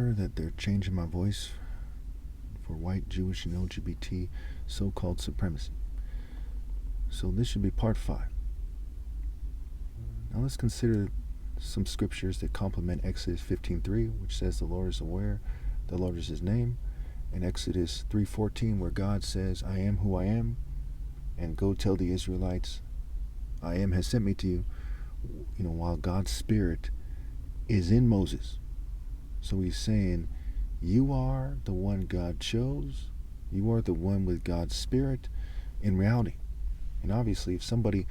aware that they're changing my voice for white, Jewish, and LGBT so-called supremacy. So this should be part 5. Now let's consider some scriptures that complement Exodus 15:3, which says the Lord is aware, the Lord is his name, and Exodus 3:14, where God says, I am who I am, and go tell the Israelites, I am has sent me to you, while God's Spirit is in Moses. So he's saying, you are the one God chose, you are the one with God's Spirit in reality. And obviously, if somebody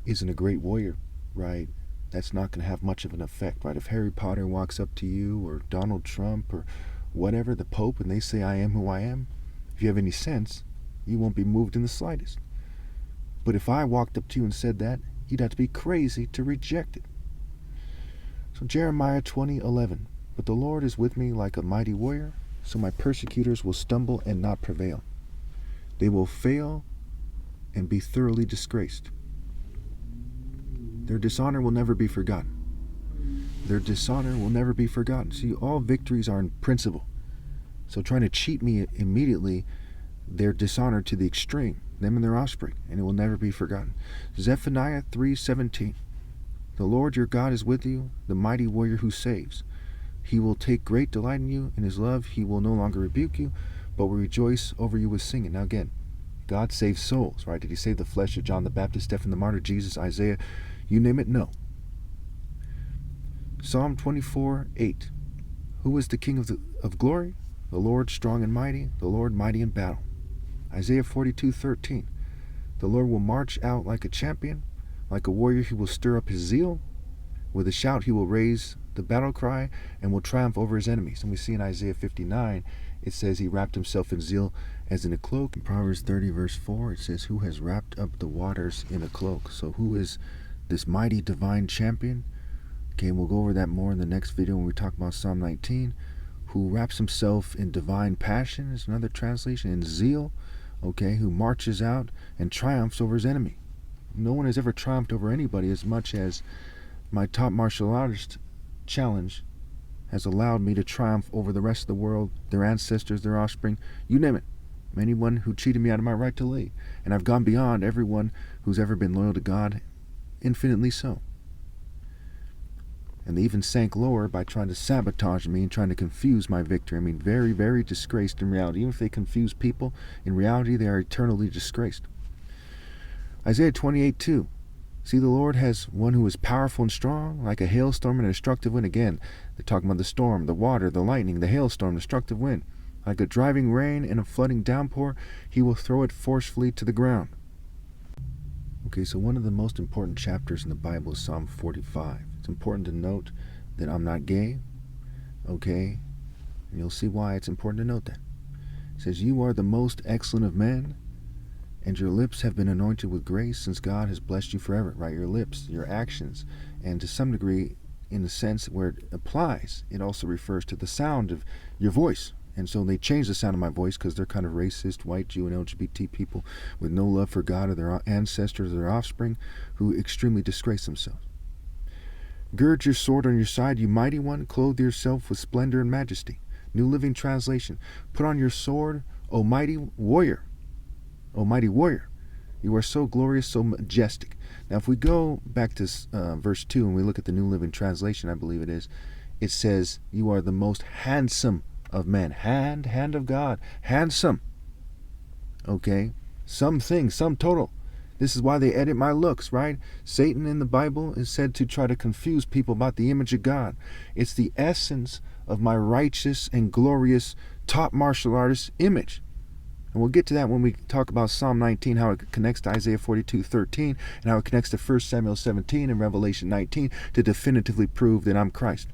isn't a great warrior, right, that's not going to have much of an effect, right? If Harry Potter walks up to you, or Donald Trump, or whatever, the Pope, and they say, I am who I am, if you have any sense, you won't be moved in the slightest. But if I walked up to you and said that, you'd have to be crazy to reject it. So Jeremiah 20:11, but the Lord is with me like a mighty warrior, so my persecutors will stumble and not prevail. They will fail and be thoroughly disgraced. Their dishonor will never be forgotten. Their dishonor will never be forgotten. See, all victories are in principle. So trying to cheat me immediately, they're dishonored to the extreme, them and their offspring, and it will never be forgotten. Zephaniah 3:17, the Lord your God is with you, the mighty warrior who saves. He will take great delight in you. In his love, he will no longer rebuke you, but will rejoice over you with singing. Now again, God saves souls, right? Did he save the flesh of John the Baptist, Stephen the martyr, Jesus, Isaiah? You name it, no. Psalm 24:8, who is the King of glory? The Lord strong and mighty, the Lord mighty in battle. Isaiah 42:13, the Lord will march out like a champion, like a warrior he will stir up his zeal. With a shout he will raise the battle cry and will triumph over his enemies. And we see in Isaiah 59, it says he wrapped himself in zeal as in a cloak. In Proverbs 30 verse 4, it says, who has wrapped up the waters in a cloak? So who is this mighty divine champion? Okay, we'll go over that more in the next video when we talk about Psalm 19. Who wraps himself in divine passion is another translation, in zeal, okay, who marches out and triumphs over his enemy. No one has ever triumphed over anybody as much as my top martial artist challenge has allowed me to triumph over the rest of the world, their ancestors, their offspring, you name it. Anyone who cheated me out of my right to lead. And I've gone beyond everyone who's ever been loyal to God, infinitely so. And they even sank lower by trying to sabotage me and trying to confuse my victory. I mean, very, very disgraced in reality. Even if they confuse people, in reality they are eternally disgraced. Isaiah 28:2. See, the Lord has one who is powerful and strong, like a hailstorm and a destructive wind. Again, they're talking about the storm, the water, the lightning, the hailstorm, destructive wind. Like a driving rain and a flooding downpour, he will throw it forcefully to the ground. Okay, so one of the most important chapters in the Bible is Psalm 45. It's important to note that I'm not gay, okay? And you'll see why it's important to note that. It says, you are the most excellent of men, and your lips have been anointed with grace since God has blessed you forever, right? Your lips, your actions, and to some degree, in the sense where it applies, it also refers to the sound of your voice. And so they change the sound of my voice because they're kind of racist, white, Jew, and LGBT people with no love for God or their ancestors or their offspring who extremely disgrace themselves. Gird your sword on your side, you mighty one. Clothe yourself with splendor and majesty. New Living Translation. Put on your sword, O mighty warrior. O mighty warrior. You are so glorious, so majestic. Now, if we go back to verse 2 and we look at the New Living Translation, I believe it is, it says, you are the most handsome of men. Hand of God. Handsome. Okay? Something, sum total. This is why they edit my looks, right? Satan in the Bible is said to try to confuse people about the image of God. It's the essence of my righteous and glorious top martial artist image. And we'll get to that when we talk about Psalm 19, how it connects to Isaiah 42:13, and how it connects to 1 Samuel 17 and Revelation 19 to definitively prove that I'm Christ.